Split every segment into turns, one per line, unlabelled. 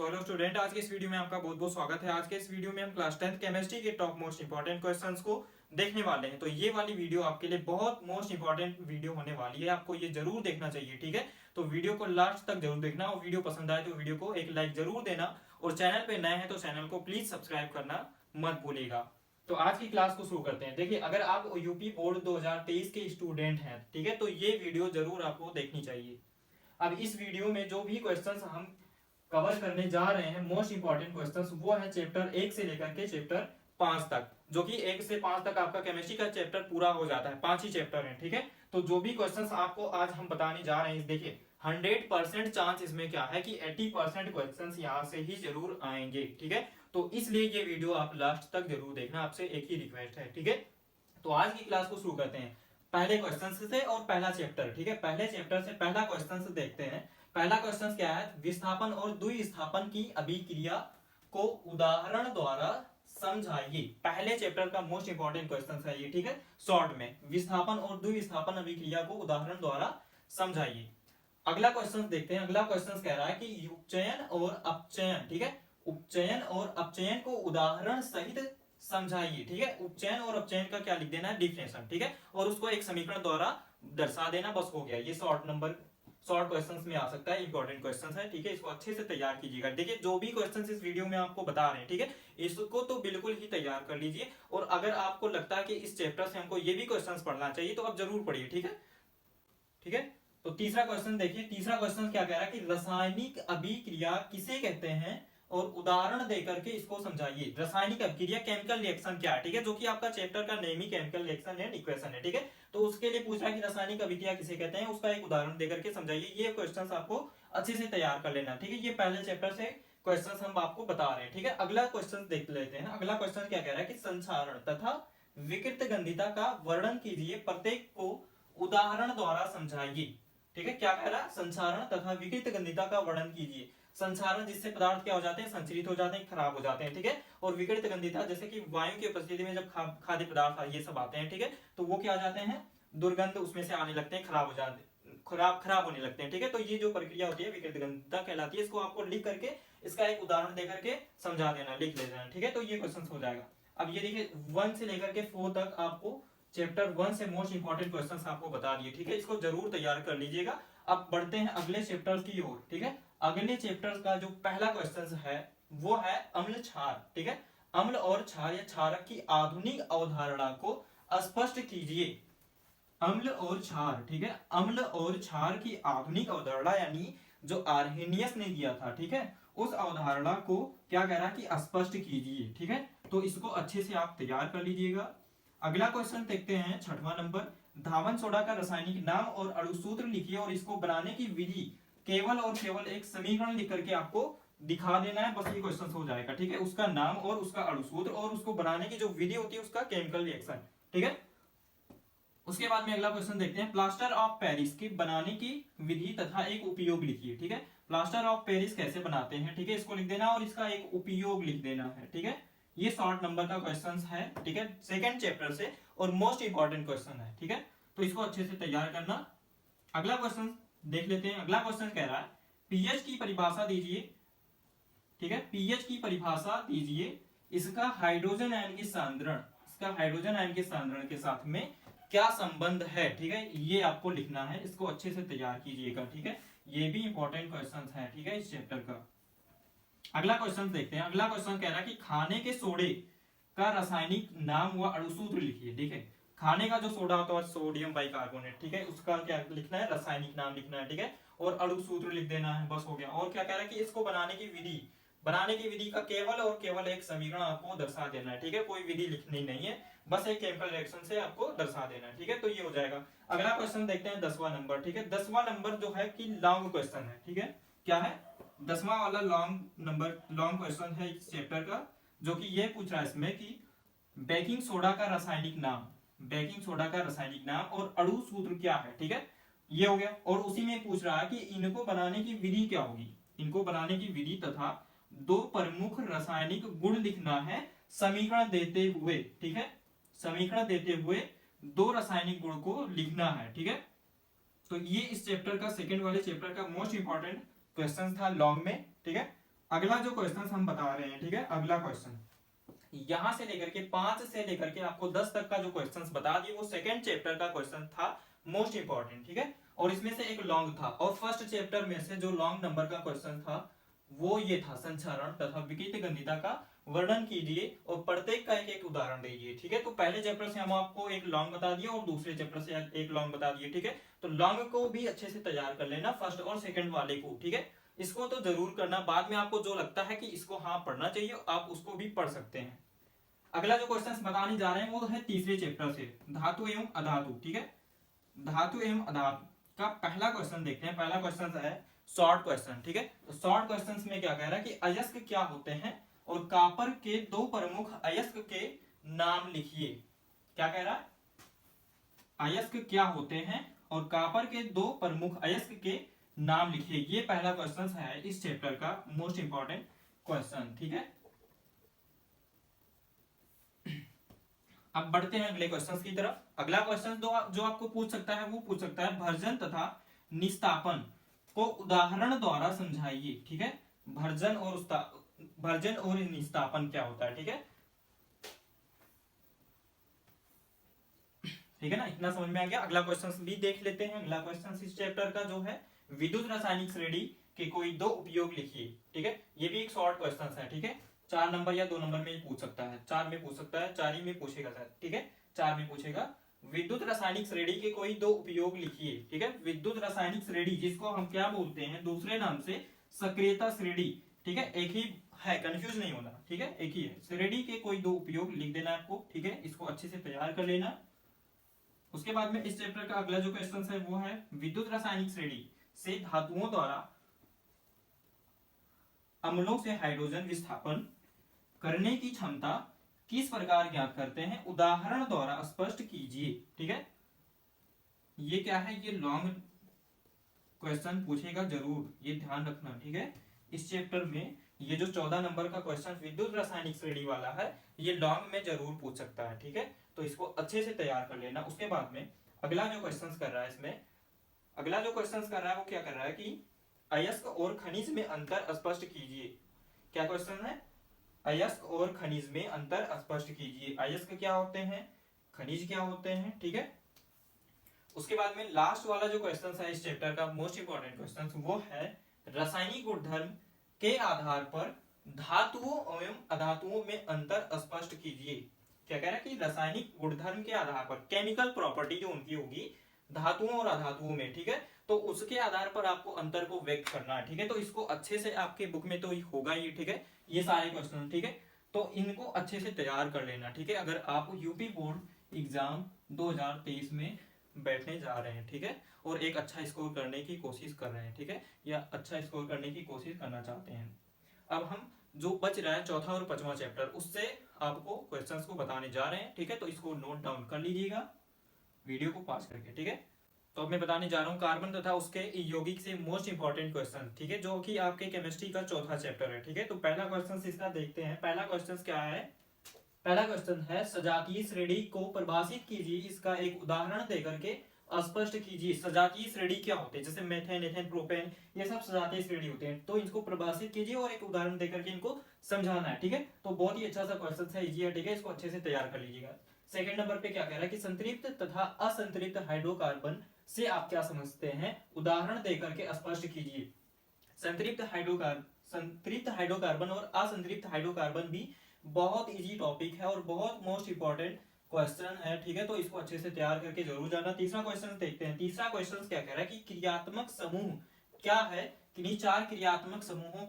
So hello student, आज के इस वीडियो में आपका बहुत बहुत स्वागत है। आज के इस वीडियो में हम क्लास 10th केमिस्ट्री के टॉप मोस्ट इंपॉर्टेंट क्वेश्चंस को देखने वाले हैं। तो ये वाली वीडियो आपके लिए बहुत मोस्ट इंपॉर्टेंट वीडियो होने वाली है, आपको ये जरूर देखना चाहिए। ठीक है, तो वीडियो को लास्ट तक जरूर देखना और वीडियो पसंद आए तो वीडियो को एक लाइक जरूर देना और चैनल पे नए हैं तो चैनल को प्लीज सब्सक्राइब करना मत भूलिएगा। तो आज की क्लास को शुरू करते हैं। देखिए, अगर आप यूपी बोर्ड 2023 के स्टूडेंट हैं, ठीक है, तो ये वीडियो जरूर आपको देखनी चाहिए। अब इस वीडियो में जो भी क्वेश्चंस हम कवर करने जा रहे हैं, मोस्ट इंपॉर्टेंट क्वेश्चंस, वो है चैप्टर 1 से लेकर के चैप्टर 5 तक, जो कि 1 से 5 तक आपका केमिस्ट्री का चैप्टर पूरा हो जाता है। 5 ही चैप्टर हैं, ठीक है। तो जो भी क्वेश्चंस आपको आज हम बताने जा रहे हैं, देखिए 100% चांस इसमें क्या है कि 80% क्वेश्चंस यहाँ से ही जरूर आएंगे, ठीक है। तो इसलिए ये वीडियो आप लास्ट तक जरूर देखना, आपसे एक ही रिक्वेस्ट है, ठीक है। तो आज की क्लास को शुरू करते हैं पहले क्वेश्चन से और पहला चैप्टर, ठीक है। पहले चैप्टर से पहला क्वेश्चन देखते हैं। पहला क्वेश्चन क्या है, विस्थापन और द्विस्थापन की अभिक्रिया को उदाहरण द्वारा समझाइए। पहले चैप्टर का मोस्ट इंपॉर्टेंट क्वेश्चन है ये, ठीक है। शॉर्ट में विस्थापन और द्विस्थापन अभिक्रिया को उदाहरण द्वारा समझाइए। अगला क्वेश्चन देखते हैं। अगला क्वेश्चन कह रहा है कि उपचयन और अपचयन, ठीक है, उपचयन और अपचयन को उदाहरण सहित समझाइए, ठीक है। उपचयन और अपचयन का क्या लिख देना है, डिफिनेशन, ठीक है, और उसको एक समीकरण द्वारा दर्शा देना, बस हो गया। ये शॉर्ट क्वेश्चंस में आ सकता है, इंपॉर्टेंट क्वेश्चंस है, ठीक है। इसको अच्छे से तैयार कीजिएगा। देखिए, जो भी क्वेश्चंस इस वीडियो में आपको बता रहे हैं, ठीक है, इसको तो बिल्कुल ही तैयार कर लीजिए। और अगर आपको लगता है कि इस चैप्टर से हमको ये भी क्वेश्चंस पढ़ना चाहिए तो आप जरूर पढ़िए, ठीक है, ठीक है। तो तीसरा क्वेश्चन देखिए। तीसरा क्वेश्चन क्या कह रहा है कि रासायनिक अभिक्रिया किसे कहते हैं और उदाहरण देकर के इसको समझाइए। रासायनिक अभिक्रिया, केमिकल रिएक्शन क्या है, ठीक है, जो कि आपका चैप्टर का name he chemical reaction and equation है, ठीक है। तो उसके लिए पूछ रहा है कि रासायनिक अभिक्रिया किसे कहते हैं, उसका एक उदाहरण देकर के समझाइए। ये क्वेश्चन आपको अच्छे से तैयार कर लेना, ठीक है। ये पहले चैप्टर से क्वेश्चन हम आपको बता रहे हैं, ठीक है। अगला क्वेश्चन देख लेते हैं। अगला क्वेश्चन क्या कह रहा है कि संचारण तथा विकृत गंधिता का वर्णन कीजिए, प्रत्येक को उदाहरण द्वारा समझाइए, ठीक है। क्या कह रहा है, संचारण तथा विकृत गंधिता का वर्णन कीजिए। संचारण जिससे पदार्थ क्या हो जाते हैं, संचरित हो जाते हैं, खराब हो जाते हैं, ठीक है। और विकृत गंधिता जैसे कि वायु की उपस्थिति में जब खाद्य पदार्थ ये सब आते हैं, ठीक है, तो वो क्या आ जाते हैं, दुर्गंध उसमें से आने लगते हैं, खराब हो जाते हैं, खराब होने लगते हैं, ठीक है। तो ये जो प्रक्रिया होती है विकृत गंधिता कहलाती है। इसको आपको लिख करके इसका एक उदाहरण देकर के समझा देना, लिख ले देना, ठीक है। तो ये क्वेश्चन हो जाएगा। अब ये देखिए 1 से लेकर के 4 तक आपको चैप्टर 1 से मोस्ट इंपॉर्टेंट क्वेश्चंस आपको बता दिए, ठीक है। इसको जरूर तैयार कर लीजिएगा। अब बढ़ते हैं अगले चैप्टर की ओर, ठीक है। अगले चैप्टर का जो पहला क्वेश्चन है वो है अम्ल क्षार, ठीक है। अम्ल और क्षार या क्षारक की आधुनिक अवधारणा को स्पष्ट कीजिए। अम्ल और क्षार, ठीक है, अम्ल और क्षार की आधुनिक अवधारणा यानी जो आर्हेनियस ने दिया था, ठीक है, उस अवधारणा को क्या कह रहा है कि स्पष्ट कीजिए, ठीक है। तो इसको अच्छे से आप तैयार कर लीजिएगा। अगला क्वेश्चन देखते हैं, 6वां नंबर। धावन सोडा का रासायनिक नाम और अणुसूत्र लिखिए और इसको बनाने की विधि केवल और केवल एक समीकरण लिख करके आपको दिखा देना है, बस ये क्वेश्चन हो जाएगा, ठीक है। उसका नाम और उसका अणुसूत्र और उसको बनाने की जो विधि होती है उसका केमिकल रिएक्शन, ठीक है। उसके बाद में अगला क्वेश्चन देखते हैं, प्लास्टर ऑफ पेरिस की बनाने की विधि तथा एक उपयोग लिखिए, ठीक है। प्लास्टर ऑफ पेरिस कैसे बनाते हैं, ठीक है, इसको लिख देना और इसका एक उपयोग लिख देना है, ठीक है। ये शॉर्ट नंबर का क्वेश्चन है, ठीक है, सेकंड चैप्टर से और मोस्ट इंपॉर्टेंट क्वेश्चन है, ठीक है। तो इसको अच्छे से तैयार करना। अगला क्वेश्चन देख लेते हैं। अगला क्वेश्चन कह रहा है पीएच की परिभाषा दीजिए, ठीक है, पीएच की परिभाषा दीजिए। इसका हाइड्रोजन आयन के सांद्रण, इसका हाइड्रोजन आयन के सांद्रण के साथ में क्या संबंध है, ठीक है, ये आपको लिखना है। इसको अच्छे से तैयार कीजिएगा, ठीक है। ये भी इंपॉर्टेंट क्वेश्चन है, ठीक है, इस चैप्टर का। अगला क्वेश्चन देखते हैं। अगला क्वेश्चन कह रहा है कि खाने के सोडे का रासायनिक नाम व अणुसूत्र लिखिए, ठीक है। खाने का जो सोडा होता है सोडियम बाइकार्बोनेट, ठीक है, उसका क्या लिखना है, रासायनिक नाम लिखना है, ठीक है, और अणुसूत्र लिख देना है, बस हो गया। और क्या कह रहा है कि इसको बनाने की विधि का केवल और केवल एक समीकरण आपको दर्शा देना है, ठीक है। कोई विधि लिखनी नहीं है, बस एक केमिकल रिएक्शन से आपको दर्शा देना है, ठीक है। तो ये हो जाएगा। अगला क्वेश्चन देखते हैं 10वां नंबर, ठीक है। 10वां नंबर जो है कि लॉन्ग क्वेश्चन है, ठीक है। क्या है, 10वां वाला लॉन्ग क्वेश्चन है इस चैप्टर का, जो कि ये पूछ रहा है इसमें कि बेकिंग सोडा का रासायनिक नाम, बेकिंग सोडा का रासायनिक नाम और अणु सूत्र क्या है, ठीक है, ये हो गया। और उसी में पूछ रहा है कि इनको बनाने की विधि क्या होगी, इनको बनाने की विधि तथा 2 प्रमुख रासायनिक गुण लिखना है समीकरण देते हुए, ठीक है, समीकरण देते हुए 2 रासायनिक गुण को लिखना है, ठीक है। तो ये इस चैप्टर का सेकंड वाले चैप्टर का मोस्ट इंपॉर्टेंट क्वेश्चन था लॉन्ग में, ठीक है। अगला जो क्वेश्चन हम बता रहे हैं, ठीक है, अगला क्वेश्चन यहां से लेकर के 5 से लेकर के आपको 10 तक का जो क्वेश्चंस बता दिए वो सेकंड चैप्टर का क्वेश्चन था, मोस्ट इंपॉर्टेंट, ठीक है। और इसमें से एक लॉन्ग था, और फर्स्ट चैप्टर में से जो लॉन्ग नंबर का क्वेश्चन था वो ये था, संचरण तथा विकृत गंधिता का वर्णन कीजिए और प्रत्येक का एक एक उदाहरण दीजिए, ठीक है। तो पहले चैप्टर से हम आपको एक लॉन्ग बता दिए और दूसरे चैप्टर से एक लॉन्ग बता दिए, ठीक है। तो लॉन्ग को भी अच्छे से तैयार कर लेना, फर्स्ट और सेकंड वाले को, ठीक है। इसको तो जरूर करना, बाद में आपको जो लगता है कि इसको हाँ पढ़ना चाहिए आप उसको भी पढ़ सकते हैं। अगला जो क्वेश्चन बताने जा रहे हैं वो है तीसरे चैप्टर से, धातु एवं अधातु, ठीक है। धातु एवं अधातु का पहला क्वेश्चन देखते हैं। पहला क्वेश्चन है शॉर्ट क्वेश्चन, ठीक है। तो शॉर्ट क्वेश्चन में क्या कह रहा है कि अयस्क क्या होते हैं और कॉपर के दो प्रमुख अयस्क के नाम लिखिए। क्या कह रहा है, अयस्क क्या होते हैं और कॉपर के दो प्रमुख अयस्क के नाम लिखिए। ये पहला क्वेश्चन है इस चैप्टर का मोस्ट इंपॉर्टेंट क्वेश्चन, ठीक है। अब बढ़ते हैं अगले क्वेश्चन की तरफ। अगला क्वेश्चन जो आपको पूछ सकता है वो पूछ सकता है भर्जन तथा निस्तापन को उदाहरण द्वारा समझाइए, ठीक है। भर्जन और निस्तापन क्या होता है, ठीक है। ठीक है ना, इतना समझ में आ गया। अगला क्वेश्चन भी देख लेते हैं। अगला क्वेश्चन इस चैप्टर का जो है विद्युत रासायनिक श्रेणी के कोई दो उपयोग लिखिए, ठीक है। ये भी एक शॉर्ट क्वेश्चन है, ठीक है। 4 नंबर या 2 नंबर में पूछ सकता है, 4 में पूछ सकता है, 4 ही में पूछेगा शायद, ठीक है। 4 में पूछेगा विद्युत रासायनिक श्रेणी के कोई दो उपयोग लिखिए, ठीक है। विद्युत रासायनिक श्रेणी जिसको हम क्या बोलते हैं दूसरे नाम से सक्रियता श्रेणी, ठीक है। एक ही है, कंफ्यूज नहीं होना, ठीक है, एक ही है। श्रेणी के कोई दो उपयोग लिख देना आपको, ठीक है। इसको अच्छे से तैयार कर लेना। उसके बाद में इस चैप्टर का अगला जो क्वेश्चन है वो है विद्युत रासायनिक श्रेणी से धातुओं द्वारा अम्लों से हाइड्रोजन विस्थापन करने की क्षमता किस प्रकार ज्ञात करते हैं, उदाहरण द्वारा स्पष्ट कीजिए, ठीक है। ये क्या है, ये लॉन्ग क्वेश्चन पूछेगा जरूर, ये ध्यान रखना, ठीक है। इस चैप्टर में ये जो 14 नंबर का क्वेश्चन विद्युत रासायनिक श्रेणी वाला है ये लॉन्ग में जरूर पूछ सकता है, ठीक है। तो इसको अच्छे से तैयार कर लेना। उसके बाद में अगला जो क्वेश्चन कर रहा है इसमें, अगला जो क्वेश्चन कर रहा है वो क्या कर रहा है कि अयस्क और खनिज में अंतर स्पष्ट कीजिए। क्या क्वेश्चन है, अयस्क और खनिज में अंतर स्पष्ट कीजिए। अयस्क क्या होते हैं, खनिज क्या होते हैं, ठीक है। उसके बाद में लास्ट वाला जो क्वेश्चन है इस चैप्टर का मोस्ट इंपॉर्टेंट क्वेश्चन वो है रासायनिक गुणधर्म के आधार पर धातुओं एवं अधातुओं में अंतर स्पष्ट कीजिए। क्या कह रहा है कि रासायनिक गुणधर्म के आधार पर, केमिकल प्रॉपर्टी जो उनकी होगी धातुओं और अधातुओं में, ठीक है, तो उसके आधार पर आपको अंतर को व्यक्त करना है, ठीक है। तो इसको अच्छे से आपके बुक में तो होगा ही, ठीक है, ये सारे क्वेश्चन, ठीक है। तो इनको अच्छे से तैयार कर लेना, ठीक है, अगर आप यूपी बोर्ड एग्जाम 2023 में बैठने जा रहे हैं, ठीक है, और एक अच्छा स्कोर करने की कोशिश कर रहे हैं, ठीक है, या अच्छा स्कोर करने की कोशिश करना चाहते हैं। अब हम जो बच रहा है चौथा और पांचवा चैप्टर उससे आपको क्वेश्चंस को बताने जा रहे हैं, ठीक है। तो इसको नोट डाउन कर लीजिएगा वीडियो को पास करके, ठीक है। तो अब मैं बताने जा रहा हूँ कार्बन तथा उसके यौगिक से मोस्ट इंपॉर्टेंट क्वेश्चन, ठीक है, जो कि आपके केमिस्ट्री का चौथा चैप्टर है, ठीक है। तो पहला क्वेश्चन इसका देखते हैं। पहला क्वेश्चन क्या है, पहला क्वेश्चन है सजातीय श्रेणी को परिभाषित कीजिए, इसका एक उदाहरण देकर के स्पष्ट कीजिए। सजातीय श्रेणी क्या होते हैं, जैसे मेथेन, एथेन, प्रोपेन, ये सब सजातीय श्रेणी होते हैं। तो इनको परिभाषित कीजिए और एक उदाहरण देकर के इनको समझाना है, ठीक है। तो बहुत ही अच्छा सा क्वेश्चन है, इजी है, ठीक है। इसको अच्छे से तैयार कर लीजिएगा। सेकंड नंबर पे क्या कह रहा है कि संतृप्त तथा असंतृप्त हाइड्रोकार्बन से आप क्या समझते हैं, उदाहरण देकर के स्पष्ट कीजिए। संतृप्त हाइड्रोकार्बन और असंतृप्त हाइड्रोकार्बन भी बहुत इजी टॉपिक है और बहुत मोस्ट इंपॉर्टेंट क्वेश्चन है, ठीक है। तो इसको अच्छे से तैयार करके जरूर जाना। तीसरा क्वेश्चन देखते हैं। तीसरा क्वेश्चन क्या कह रहा है कि क्रियात्मक समूह क्या है, किन्हीं 4 क्रियात्मक समूहों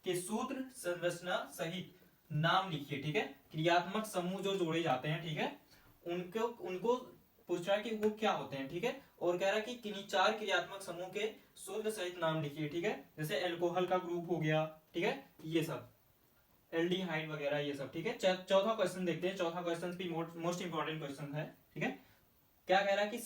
के सूत्र संरचना सहित नाम लिखिए, ठीक है। क्रियात्मक समूह जो जोड़े जाते हैं, ठीक है, उनको पूछ रहा है कि वो क्या होते हैं, ठीक है। और कह रहा है कि किन्हीं 4 क्रियात्मक समूह के सूत्र सहित नाम लिखिए, ठीक है। जैसे एल्कोहल का ग्रुप हो गया, ठीक है, ये सब एल्डिहाइड वगैरह ये सब, ठीक है। चौथा क्वेश्चन देखते हैं। चौथा क्वेश्चन भी मोस्ट इंपॉर्टेंट क्वेश्चन है, ठीक है। क्या कह रहा है कि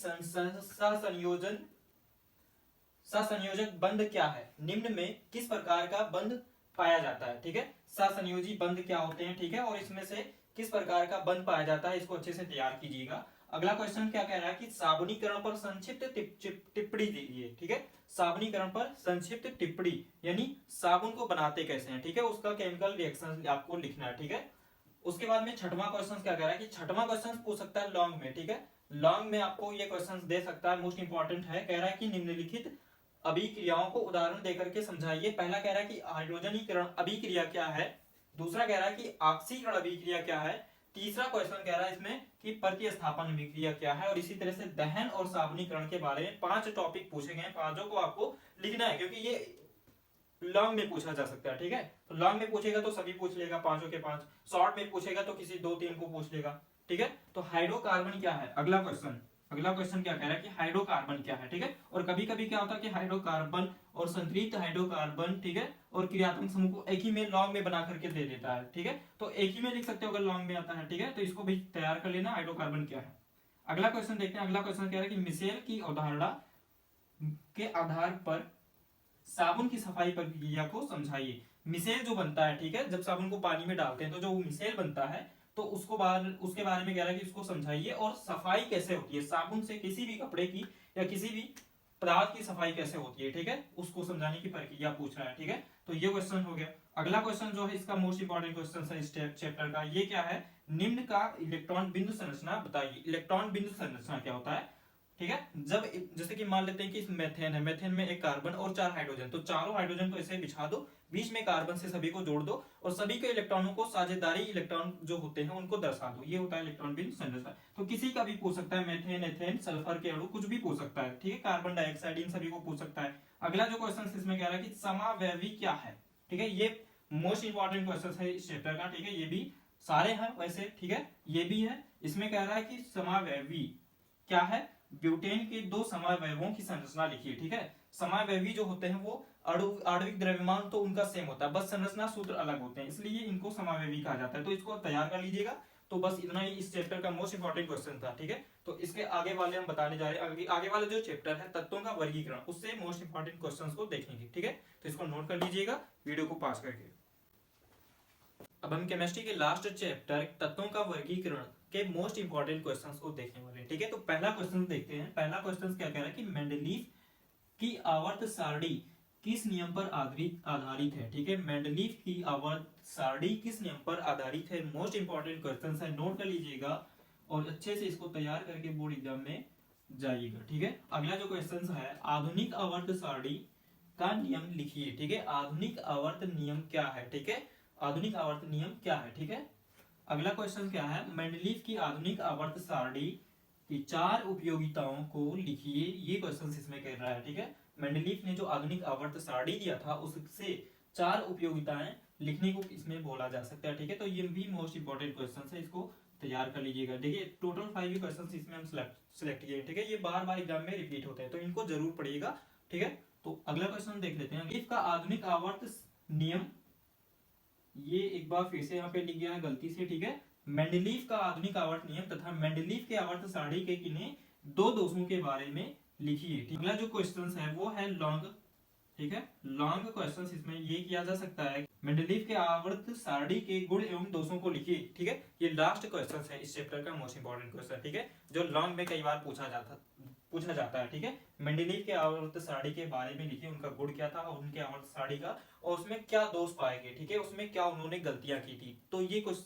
सहसंयोजक बंध क्या है, निम्न में किस प्रकार का बंध पाया जाता है, ठीक है। सहसंयोजी बंध क्या होते हैं, ठीक है, और इसमें से किस प्रकार का बंध पाया जाता है, इसको अच्छे से तैयार कीजिएगा। अगला क्वेश्चन क्या कह रहा है कि साबुनीकरण पर संक्षिप्त टिप्पणी दीजिए। ठीक है, साबुनीकरण पर संक्षिप्त टिप्पणी यानी साबुन को बनाते कैसे हैं, ठीक है, उसका केमिकल रिएक्शन आपको लिखना है। ठीक है, उसके बाद में छठवां क्वेश्चन क्या कह रहा है कि छठवां क्वेश्चन पूछ सकता है लॉन्ग में। ठीक है, लॉन्ग में आपको ये क्वेश्चन दे सकता है, मोस्ट इंपॉर्टेंट है। कह रहा है कि निम्नलिखित अभिक्रियाओं को उदाहरण देकर के समझाइए। पहला कह रहा है कि हाइड्रोजनीकरण अभिक्रिया क्या है, दूसरा कह रहा है कि ऑक्सीकरण अभिक्रिया क्या है, तीसरा क्वेश्चन कह रहा है इसमें कि प्रतिस्थापन अभिक्रिया क्या है, और इसी तरह से दहन और साबुनीकरण के बारे में 5 टॉपिक पूछे गए हैं। पांचों को आपको लिखना है क्योंकि ये लॉन्ग में पूछा जा सकता है। ठीक है, तो लॉन्ग में पूछेगा तो सभी पूछ लेगा, पांचों के पांच। शॉर्ट में पूछेगा तो किसी 2-3 को पूछ लेगा। ठीक है, तो हाइड्रोकार्बन क्या है, अगला क्वेश्चन क्या कह रहा है कि हाइड्रोकार्बन क्या है। ठीक है, और कभी कभी क्या होता है कि हाइड्रोकार्बन और संतृप्त हाइड्रोकार्बन, ठीक है, और क्रियात्मक समूह को एक ही में लॉन्ग में बना करके दे देता है। ठीक है, तो एक ही में लिख सकते हो अगर लॉन्ग में आता है। ठीक है, तो इसको भी तैयार कर लेना, हाइड्रोकार्बन क्या है। अगला क्वेश्चन देखते हैं। अगला क्वेश्चन कह रहा है कि मिशेल की अवधारणा के आधार पर साबुन की सफाई प्रक्रिया को समझाइए। मिसेल जो बनता है, ठीक है, जब साबुन को पानी में डालते हैं तो जो मिसेल बनता है, तो उसके बारे में कह रहा है कि उसको समझाइए, और सफाई कैसे होती है साबुन से, किसी भी कपड़े की या किसी भी पदार्थ की सफाई कैसे होती है। ठीक है, उसको समझाने की प्रक्रिया पूछ रहा है। ठीक है, तो ये क्वेश्चन हो गया। अगला क्वेश्चन जो है इसका मोस्ट इंपॉर्टेंट क्वेश्चन है इस चैप्टर का, ये क्या है, निम्न का इलेक्ट्रॉन बिंदु संरचना बताइए। इलेक्ट्रॉन बिंदु संरचना क्या होता है। ठीक है, जब जैसे कि मान लेते हैं कि मेथेन है, मेथेन में एक कार्बन और 4 हाइड्रोजन, तो चारों हाइड्रोजन को ऐसे बिछा दो, बीच में कार्बन से सभी को जोड़ दो, और सभी के इलेक्ट्रॉनों को साझेदारी इलेक्ट्रॉन जो होते हैं उनको दर्शा दो। ये होता है इलेक्ट्रॉन बिंदु संरचना। तो किसी का भी पूछ सकता है, मेथेन, एथेन, सल्फर के अणु, कुछ भी पूछ सकता है। ठीक है, कार्बन डाइऑक्साइड, इन सभी को पूछ सकता है। अगला जो क्वेश्चन इसमें कह रहा है कि समावयवी क्या है। ठीक है, ये मोस्ट इंपॉर्टेंट क्वेश्चन है इस चैप्टर का। ठीक है, ये भी सारे हैं वैसे। ठीक है, ये भी है। इसमें कह रहा है कि समावयवी क्या है, ब्यूटेन के 2 समावयवों की संरचना लिखिए। ठीक है, समावयवी जो होते हैं वो आणविक द्रव्यमान तो उनका सेम होता है, बस संरचना सूत्र अलग होते हैं, इसलिए इनको समावयवी कहा जाता है। तो इसको तैयार कर लीजिएगा। तो बस इतना ही इस चैप्टर का मोस्ट इंपॉर्टेंट क्वेश्चन था। ठीक है, तो इसके आगे वाले हम बताने जा रहे हैं। आगे वाले जो चैप्टर है तत्वों का वर्गीकरण, उससे मोस्ट इंपॉर्टेंट क्वेश्चंस को देखेंगे। ठीक है, तो इसको नोट कर लीजिएगा वीडियो को पास करके। अब हम केमिस्ट्री के लास्ट चैप्टर तत्वों का वर्गीकरण के मोस्ट इंपॉर्टेंट क्वेश्चंस को देखने वाले हैं। ठीक है, तो पहला क्वेश्चन देखते हैं। पहला क्वेश्चन क्या कह रहा है कि मेंडलीफ की आवर्त सारणी किस नियम पर आधारित है। ठीक है, मेंडलीफ की आवर्त सारणी किस नियम पर आधारित है, मोस्ट इंपॉर्टेंट क्वेश्चन है, नोट कर लीजिएगा और अच्छे से इसको तैयार करके बोर्ड एग्जाम में जाइएगा। ठीक है, अगला जो क्वेश्चन है, आधुनिक आवर्त सारणी का नियम लिखिए। ठीक है, आधुनिक आवर्त नियम क्या है। ठीक है, आधुनिक आवर्त नियम क्या है। ठीक है, अगला क्वेश्चन क्या है, मेंडलीफ की आधुनिक आवर्त सारणी की 4 उपयोगिताओं को लिखिए। ये क्वेश्चन इसमें कह रहा है। ठीक है, मेंडलीफ ने जो आधुनिक आवर्त सारणी दिया था उससे 4 उपयोगिताएं लिखने को इसमें बोला जा सकता है। ठीक है, तो ये भी मोस्ट इंपॉर्टेंट क्वेश्चन है, इसको तैयार कर लीजिएगा। देखिए टोटल 5 क्वेश्चन इसमें हम सिलेक्ट किए। ठीक है, ये बार बार एग्जाम में रिपीट होते हैं, तो इनको जरूर पढ़िएगा। ठीक है, तो अगला क्वेश्चन देख लेते हैं। मेंडलीफ का आधुनिक आवर्त नियम, ये एक बार फिर से यहाँ पे लिख गया है गलती से। ठीक है, मेंडलीफ का आधुनिक आवर्त नियम तथा मेंडलीफ के आवर्त सारणी के किन्हीं 2 दोषों के बारे में लिखिए। अगला जो क्वेश्चन है वो है लॉन्ग। ठीक है, लॉन्ग क्वेश्चन इसमें ये किया जा सकता है, मेंडलीफ के आवर्त सारणी के गुण एवं दोषों को लिखिए। ठीक है, ये लास्ट क्वेश्चन है इस चैप्टर का मोस्ट इंपॉर्टेंट क्वेश्चन। ठीक है, जो लॉन्ग में कई बार पूछा जाता है। ठीक है, मेंडलीफ के आवर्त सारणी के बारे में लिखिए, उनका गुण क्या था और उनके आवर्त सारणी का, और उसमें क्या दोष पाए गए। ठीक है, उसमें क्या उन्होंने गलतियां की थी। तो ये कुछ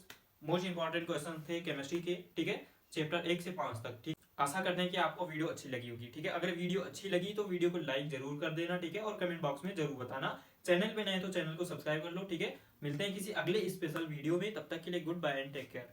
मोस्ट इंपॉर्टेंट क्वेश्चन थे केमिस्ट्री के। ठीक है, चैप्टर 1 से 5 तक। ठीक, आशा करते हैं कि आपको वीडियो अच्छी लगी होगी। ठीक है, अगर वीडियो अच्छी लगी तो वीडियो को लाइक जरूर कर देना। ठीक है, और कमेंट बॉक्स में जरूर बताना। चैनल पे नए तो चैनल को सब्सक्राइब कर लो। ठीक है, मिलते हैं किसी अगले स्पेशल वीडियो में, तब तक के लिए goodbye and take care.